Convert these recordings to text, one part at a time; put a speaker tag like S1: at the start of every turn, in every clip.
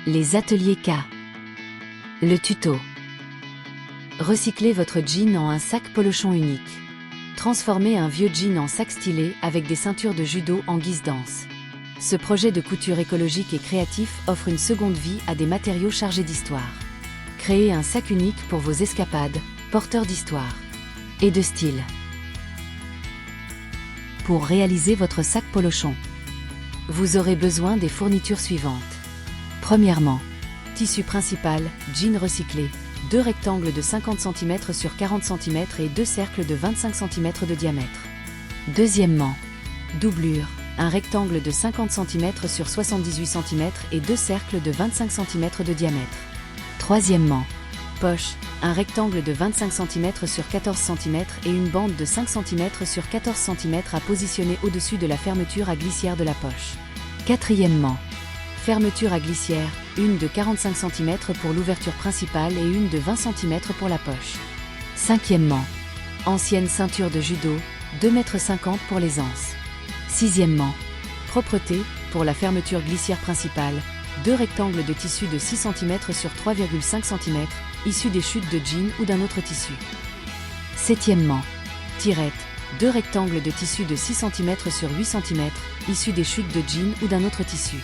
S1: Les ateliers K. Le tuto. Recyclez votre jean en un sac polochon unique. Transformez un vieux jean en sac stylé avec des ceintures de judo en guise danse. Ce projet de couture écologique et créatif offre une seconde vie à des matériaux chargés d'histoire. Créez un sac unique pour vos escapades, porteur d'histoire et de style. Pour réaliser votre sac polochon, vous aurez besoin des fournitures suivantes. Premièrement, tissu principal, jean recyclé, 2 rectangles de 50 cm sur 40 cm et 2 cercles de 25 cm de diamètre. Deuxièmement, doublure, un rectangle de 50 cm sur 78 cm et 2 cercles de 25 cm de diamètre. Troisièmement, poche, un rectangle de 25 cm sur 14 cm et une bande de 5 cm sur 14 cm à positionner au-dessus de la fermeture à glissière de la poche. Quatrièmement, fermeture à glissière, une de 45 cm pour l'ouverture principale et une de 20 cm pour la poche. Cinquièmement, ancienne ceinture de judo, 2,50 m pour les anses. Sixièmement, propreté, pour la fermeture glissière principale, 2 rectangles de tissu de 6 cm sur 3,5 cm, issus des chutes de jean ou d'un autre tissu. Septièmement, tirette, 2 rectangles de tissu de 6 cm sur 8 cm, issus des chutes de jean ou d'un autre tissu.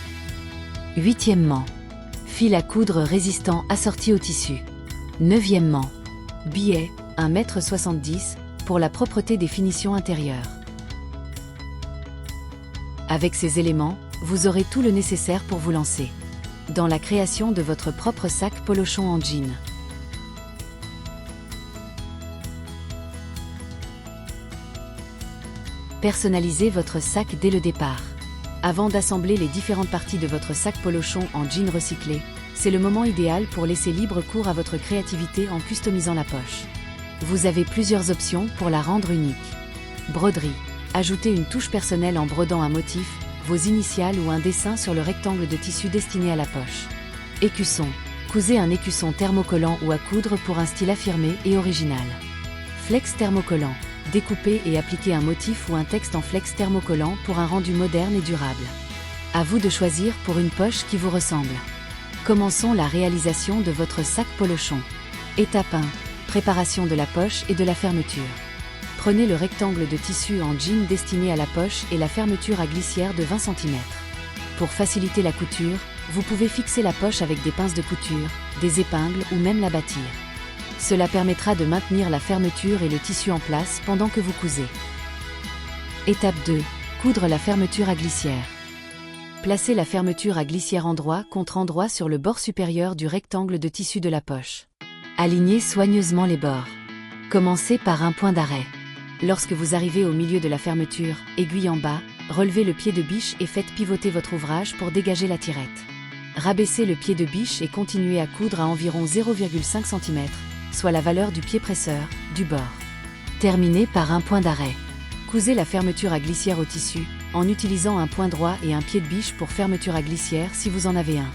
S1: Huitièmement, fil à coudre résistant assorti au tissu. Neuvièmement, billet, 1,70 m, pour la propreté des finitions intérieures. Avec ces éléments, vous aurez tout le nécessaire pour vous lancer dans la création de votre propre sac polochon en jean. Personnalisez votre sac dès le départ. Avant d'assembler les différentes parties de votre sac polochon en jean recyclé, c'est le moment idéal pour laisser libre cours à votre créativité en customisant la poche. Vous avez plusieurs options pour la rendre unique. Broderie. Ajoutez une touche personnelle en brodant un motif, vos initiales ou un dessin sur le rectangle de tissu destiné à la poche. Écusson. Cousez un écusson thermocollant ou à coudre pour un style affirmé et original. Flex thermocollant. Découpez et appliquez un motif ou un texte en flex thermocollant pour un rendu moderne et durable. À vous de choisir pour une poche qui vous ressemble. Commençons la réalisation de votre sac polochon. Étape 1. Préparation de la poche et de la fermeture. Prenez le rectangle de tissu en jean destiné à la poche et la fermeture à glissière de 20 cm. Pour faciliter la couture, vous pouvez fixer la poche avec des pinces de couture, des épingles ou même la bâtir. Cela permettra de maintenir la fermeture et le tissu en place pendant que vous cousez. Étape 2. Coudre la fermeture à glissière. Placez la fermeture à glissière endroit contre endroit sur le bord supérieur du rectangle de tissu de la poche. Alignez soigneusement les bords. Commencez par un point d'arrêt. Lorsque vous arrivez au milieu de la fermeture, aiguille en bas, relevez le pied de biche et faites pivoter votre ouvrage pour dégager la tirette. Rabaissez le pied de biche et continuez à coudre à environ 0,5 cm, soit la valeur du pied presseur, du bord. Terminez par un point d'arrêt. Cousez la fermeture à glissière au tissu, en utilisant un point droit et un pied de biche pour fermeture à glissière si vous en avez un.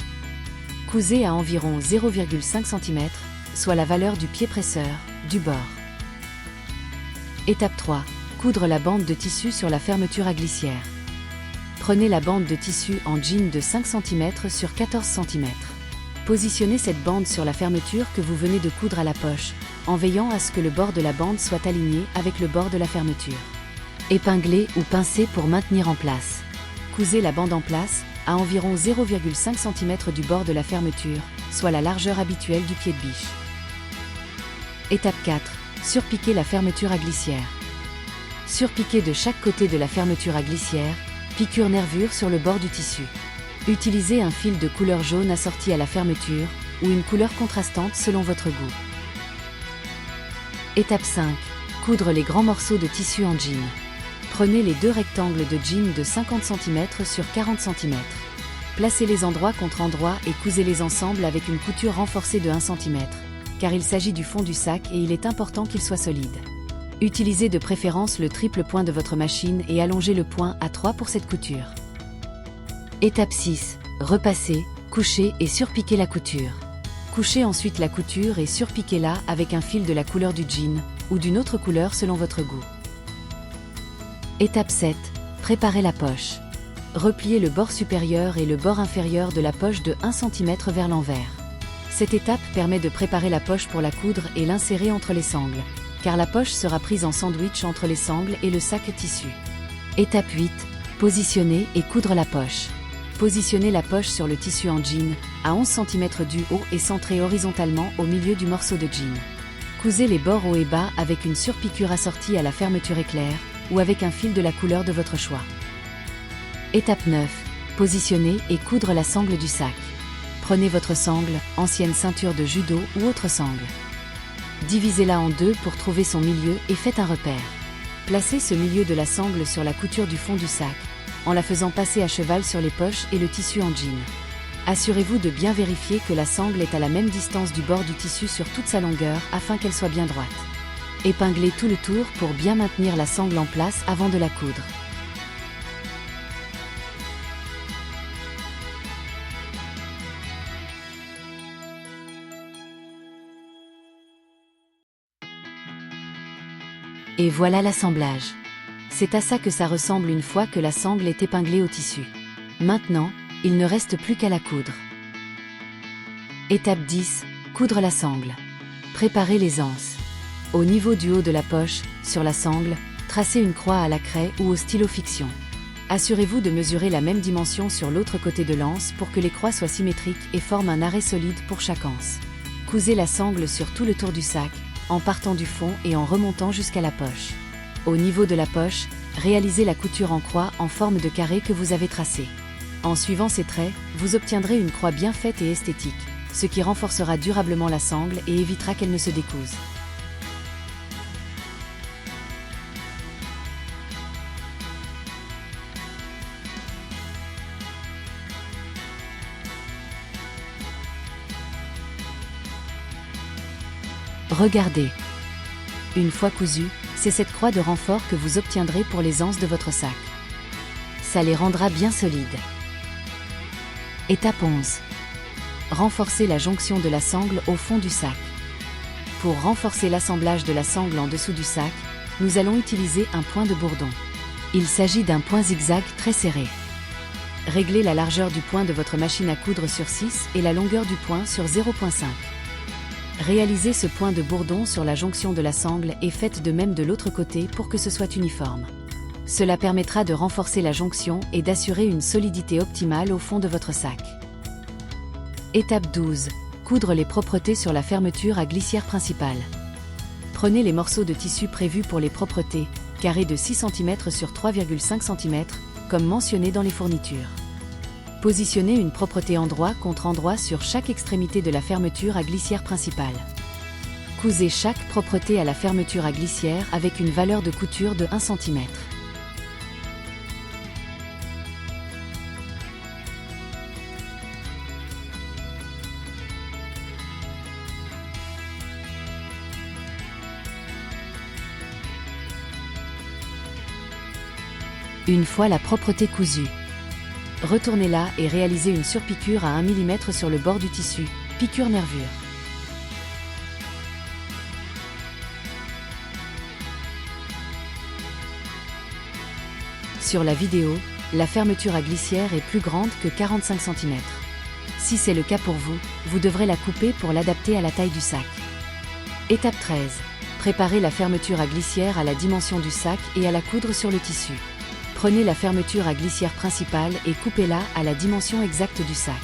S1: Cousez à environ 0,5 cm, soit la valeur du pied presseur, du bord. Étape 3. Coudre la bande de tissu sur la fermeture à glissière. Prenez la bande de tissu en jean de 5 cm sur 14 cm. Positionnez cette bande sur la fermeture que vous venez de coudre à la poche, en veillant à ce que le bord de la bande soit aligné avec le bord de la fermeture. Épinglez ou pincez pour maintenir en place. Cousez la bande en place, à environ 0,5 cm du bord de la fermeture, soit la largeur habituelle du pied de biche. Étape 4. Surpiquez la fermeture à glissière. Surpiquez de chaque côté de la fermeture à glissière, piqûre-nervure sur le bord du tissu. Utilisez un fil de couleur jaune assorti à la fermeture, ou une couleur contrastante selon votre goût. Étape 5. Coudre les grands morceaux de tissu en jean. Prenez les 2 rectangles de jean de 50 cm sur 40 cm. Placez-les endroit contre endroit et cousez-les ensemble avec une couture renforcée de 1 cm, car il s'agit du fond du sac et il est important qu'il soit solide. Utilisez de préférence le triple point de votre machine et allongez le point à 3 pour cette couture. Étape 6. Repassez, couchez et surpiquez la couture. Couchez ensuite la couture et surpiquez-la avec un fil de la couleur du jean, ou d'une autre couleur selon votre goût. Étape 7. Préparez la poche. Repliez le bord supérieur et le bord inférieur de la poche de 1 cm vers l'envers. Cette étape permet de préparer la poche pour la coudre et l'insérer entre les sangles, car la poche sera prise en sandwich entre les sangles et le sac tissu. Étape 8. Positionner et coudre la poche. Positionnez la poche sur le tissu en jean, à 11 cm du haut et centré horizontalement au milieu du morceau de jean. Cousez les bords haut et bas avec une surpiqûre assortie à la fermeture éclair, ou avec un fil de la couleur de votre choix. Étape 9. Positionner et coudre la sangle du sac. Prenez votre sangle, ancienne ceinture de judo ou autre sangle. Divisez-la en deux pour trouver son milieu et faites un repère. Placez ce milieu de la sangle sur la couture du fond du sac, en la faisant passer à cheval sur les poches et le tissu en jean. Assurez-vous de bien vérifier que la sangle est à la même distance du bord du tissu sur toute sa longueur afin qu'elle soit bien droite. Épinglez tout le tour pour bien maintenir la sangle en place avant de la coudre. Et voilà l'assemblage. C'est à ça que ça ressemble une fois que la sangle est épinglée au tissu. Maintenant, il ne reste plus qu'à la coudre. Étape 10. Coudre la sangle. Préparez les anses. Au niveau du haut de la poche, sur la sangle, tracez une croix à la craie ou au stylo fiction. Assurez-vous de mesurer la même dimension sur l'autre côté de l'anse pour que les croix soient symétriques et forment un arrêt solide pour chaque anse. Cousez la sangle sur tout le tour du sac, en partant du fond et en remontant jusqu'à la poche. Au niveau de la poche, réalisez la couture en croix en forme de carré que vous avez tracé. En suivant ces traits, vous obtiendrez une croix bien faite et esthétique, ce qui renforcera durablement la sangle et évitera qu'elle ne se découse. Regardez. Une fois cousu, c'est cette croix de renfort que vous obtiendrez pour les anses de votre sac. Ça les rendra bien solides. Étape 11. Renforcez la jonction de la sangle au fond du sac. Pour renforcer l'assemblage de la sangle en dessous du sac, nous allons utiliser un point de bourdon. Il s'agit d'un point zigzag très serré. Réglez la largeur du point de votre machine à coudre sur 6 et la longueur du point sur 0,5. Réalisez ce point de bourdon sur la jonction de la sangle et faites de même de l'autre côté pour que ce soit uniforme. Cela permettra de renforcer la jonction et d'assurer une solidité optimale au fond de votre sac. Étape 12. Coudre les propretés sur la fermeture à glissière principale. Prenez les morceaux de tissu prévus pour les propretés, carrés de 6 cm sur 3,5 cm, comme mentionné dans les fournitures. Positionnez une propreté endroit contre endroit sur chaque extrémité de la fermeture à glissière principale. Cousez chaque propreté à la fermeture à glissière avec une valeur de couture de 1 cm. Une fois la propreté cousue, retournez-la et réalisez une surpiqûre à 1 mm sur le bord du tissu, piqûre nervure. Sur la vidéo, la fermeture à glissière est plus grande que 45 cm. Si c'est le cas pour vous, vous devrez la couper pour l'adapter à la taille du sac. Étape 13. Préparez la fermeture à glissière à la dimension du sac et à la coudre sur le tissu. Prenez la fermeture à glissière principale et coupez-la à la dimension exacte du sac.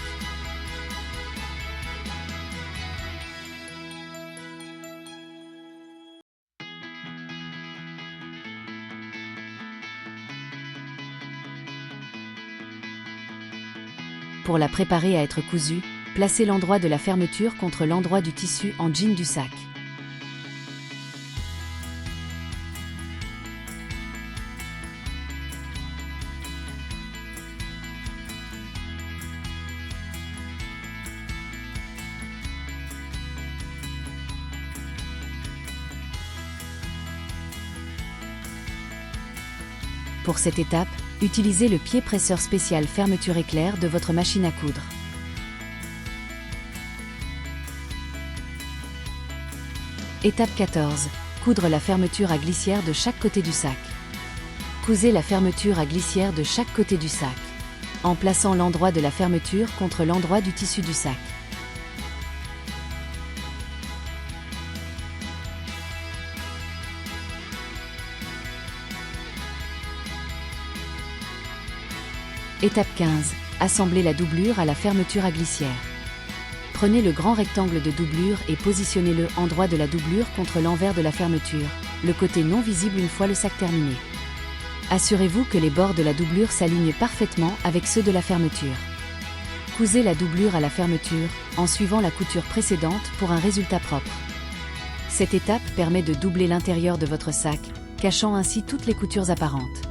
S1: Pour la préparer à être cousue, placez l'endroit de la fermeture contre l'endroit du tissu en jean du sac. Pour cette étape, utilisez le pied presseur spécial fermeture éclair de votre machine à coudre. Étape 14. Coudre la fermeture à glissière de chaque côté du sac. Cousez la fermeture à glissière de chaque côté du sac. en plaçant l'endroit de la fermeture contre l'endroit du tissu du sac. Étape 15. Assemblez la doublure à la fermeture à glissière. Prenez le grand rectangle de doublure et positionnez-le en droit de la doublure contre l'envers de la fermeture, le côté non visible une fois le sac terminé. Assurez-vous que les bords de la doublure s'alignent parfaitement avec ceux de la fermeture. Cousez la doublure à la fermeture, en suivant la couture précédente pour un résultat propre. Cette étape permet de doubler l'intérieur de votre sac, cachant ainsi toutes les coutures apparentes.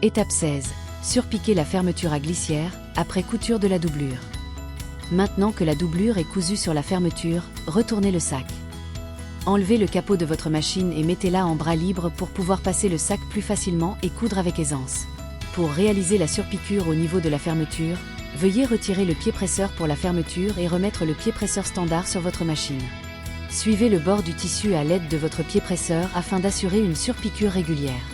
S1: Étape 16. Surpiquez la fermeture à glissière, après couture de la doublure. Maintenant que la doublure est cousue sur la fermeture, retournez le sac. Enlevez le capot de votre machine et mettez-la en bras libre pour pouvoir passer le sac plus facilement et coudre avec aisance. Pour réaliser la surpiqûre au niveau de la fermeture, veuillez retirer le pied presseur pour la fermeture et remettre le pied presseur standard sur votre machine. Suivez le bord du tissu à l'aide de votre pied presseur afin d'assurer une surpiqûre régulière.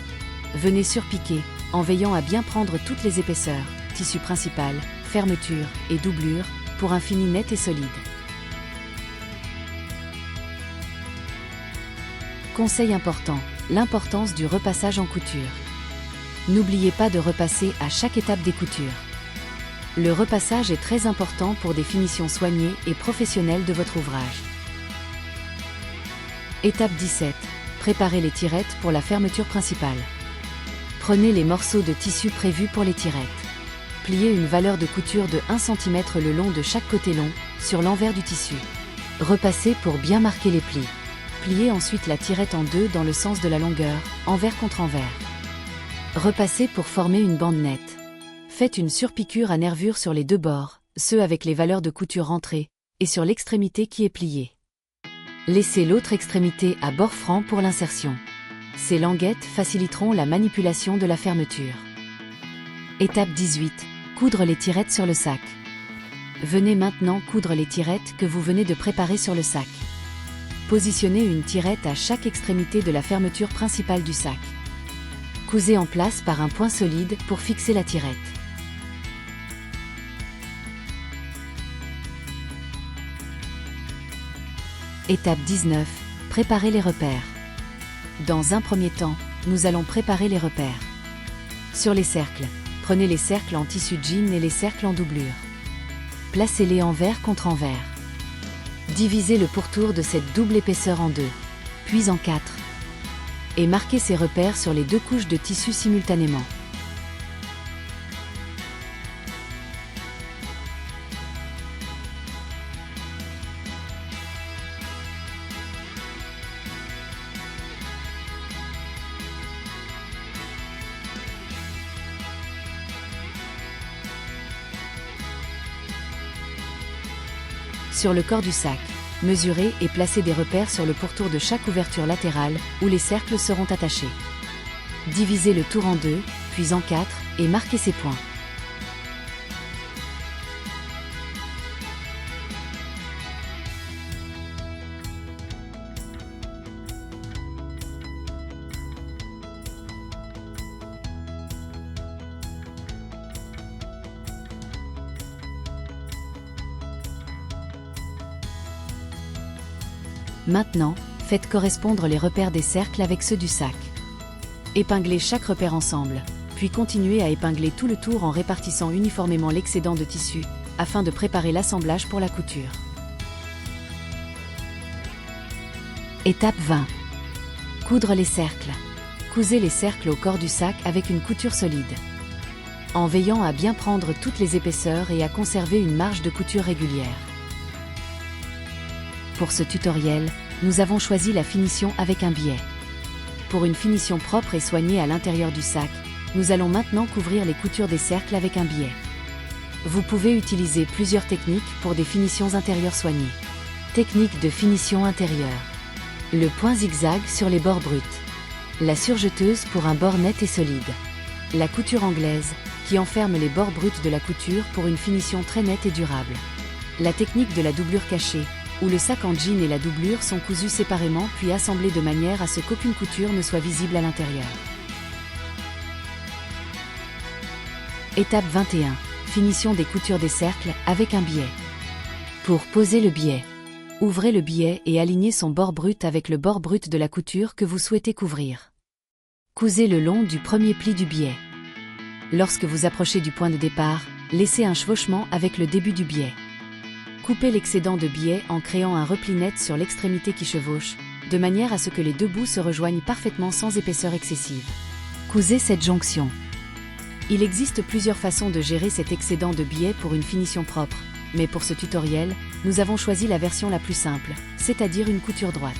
S1: Venez surpiquer, en veillant à bien prendre toutes les épaisseurs, tissu principal, fermeture et doublure, pour un fini net et solide. Conseil important, l'importance du repassage en couture. N'oubliez pas de repasser à chaque étape des coutures. Le repassage est très important pour des finitions soignées et professionnelles de votre ouvrage. Étape 17. Préparez les tirettes pour la fermeture principale. Prenez les morceaux de tissu prévus pour les tirettes. Pliez une valeur de couture de 1 cm le long de chaque côté long, sur l'envers du tissu. Repassez pour bien marquer les plis. Pliez ensuite la tirette en deux dans le sens de la longueur, envers contre envers. Repassez pour former une bande nette. Faites une surpiqûre à nervure sur les deux bords, ceux avec les valeurs de couture rentrées, et sur l'extrémité qui est pliée. Laissez l'autre extrémité à bord franc pour l'insertion. Ces languettes faciliteront la manipulation de la fermeture. Étape 18. Coudre les tirettes sur le sac. Venez maintenant coudre les tirettes que vous venez de préparer sur le sac. Positionnez une tirette à chaque extrémité de la fermeture principale du sac. Cousez en place par un point solide pour fixer la tirette. Étape 19. Préparez les repères. Dans un premier temps, nous allons préparer les repères. Sur les cercles, prenez les cercles en tissu jean et les cercles en doublure. Placez-les envers contre envers. Divisez le pourtour de cette double épaisseur en deux, puis en 4. Et marquez ces repères sur les deux couches de tissu simultanément. Sur le corps du sac, mesurez et placez des repères sur le pourtour de chaque ouverture latérale où les cercles seront attachés. Divisez le tour en deux, puis en 4, et marquez ces points. Maintenant, faites correspondre les repères des cercles avec ceux du sac. Épinglez chaque repère ensemble, puis continuez à épingler tout le tour en répartissant uniformément l'excédent de tissu, afin de préparer l'assemblage pour la couture. Étape 20. Coudre les cercles. Cousez les cercles au corps du sac avec une couture solide, en veillant à bien prendre toutes les épaisseurs et à conserver une marge de couture régulière. Pour ce tutoriel, nous avons choisi la finition avec un biais. Pour une finition propre et soignée à l'intérieur du sac, nous allons maintenant couvrir les coutures des cercles avec un biais. Vous pouvez utiliser plusieurs techniques pour des finitions intérieures soignées. Technique de finition intérieure. Le point zigzag sur les bords bruts. La surjeteuse pour un bord net et solide. La couture anglaise, qui enferme les bords bruts de la couture pour une finition très nette et durable. La technique de la doublure cachée, où le sac en jean et la doublure sont cousus séparément puis assemblés de manière à ce qu'aucune couture ne soit visible à l'intérieur. Étape 21. Finition des coutures des cercles avec un biais. Pour poser le biais, ouvrez le biais et alignez son bord brut avec le bord brut de la couture que vous souhaitez couvrir. Cousez le long du premier pli du biais. Lorsque vous approchez du point de départ, laissez un chevauchement avec le début du biais. Coupez l'excédent de biais en créant un repli net sur l'extrémité qui chevauche, de manière à ce que les deux bouts se rejoignent parfaitement sans épaisseur excessive. Cousez cette jonction. Il existe plusieurs façons de gérer cet excédent de biais pour une finition propre, mais pour ce tutoriel, nous avons choisi la version la plus simple, c'est-à-dire une couture droite.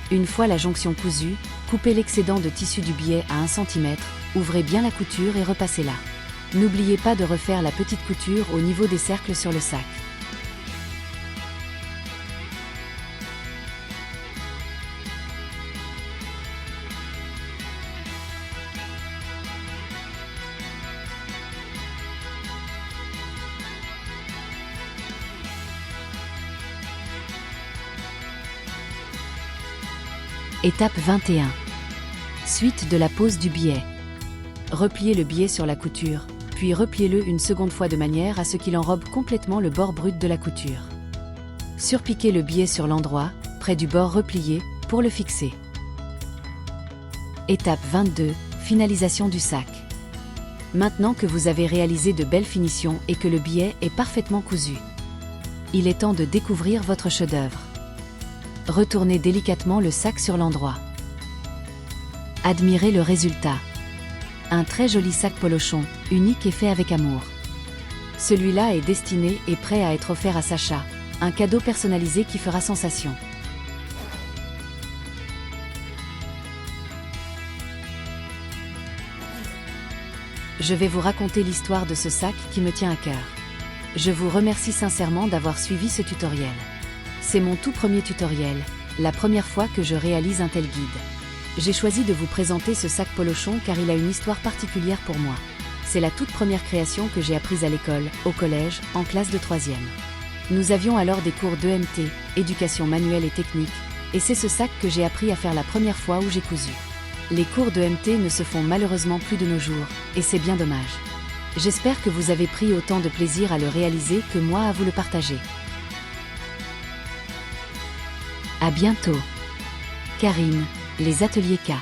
S1: Une fois la jonction cousue, coupez l'excédent de tissu du biais à 1 cm, ouvrez bien la couture et repassez-la. N'oubliez pas de refaire la petite couture au niveau des cercles sur le sac. Étape 21. Suite de la pose du biais. Repliez le biais sur la couture, puis repliez-le une seconde fois de manière à ce qu'il enrobe complètement le bord brut de la couture. Surpiquez le biais sur l'endroit, près du bord replié, pour le fixer. Étape 22. Finalisation du sac. Maintenant que vous avez réalisé de belles finitions et que le biais est parfaitement cousu, il est temps de découvrir votre chef-d'œuvre. Retournez délicatement le sac sur l'endroit. Admirez le résultat. Un très joli sac polochon, unique et fait avec amour. Celui-là est destiné et prêt à être offert à Sacha, un cadeau personnalisé qui fera sensation. Je vais vous raconter l'histoire de ce sac qui me tient à cœur. Je vous remercie sincèrement d'avoir suivi ce tutoriel. C'est mon tout premier tutoriel, la première fois que je réalise un tel guide. J'ai choisi de vous présenter ce sac polochon car il a une histoire particulière pour moi. C'est la toute première création que j'ai apprise à l'école, au collège, en classe de 3e. Nous avions alors des cours d'EMT, éducation manuelle et technique, et c'est ce sac que j'ai appris à faire la première fois où j'ai cousu. Les cours d'EMT ne se font malheureusement plus de nos jours, et c'est bien dommage. J'espère que vous avez pris autant de plaisir à le réaliser que moi à vous le partager. À bientôt. Karine, les ateliers K.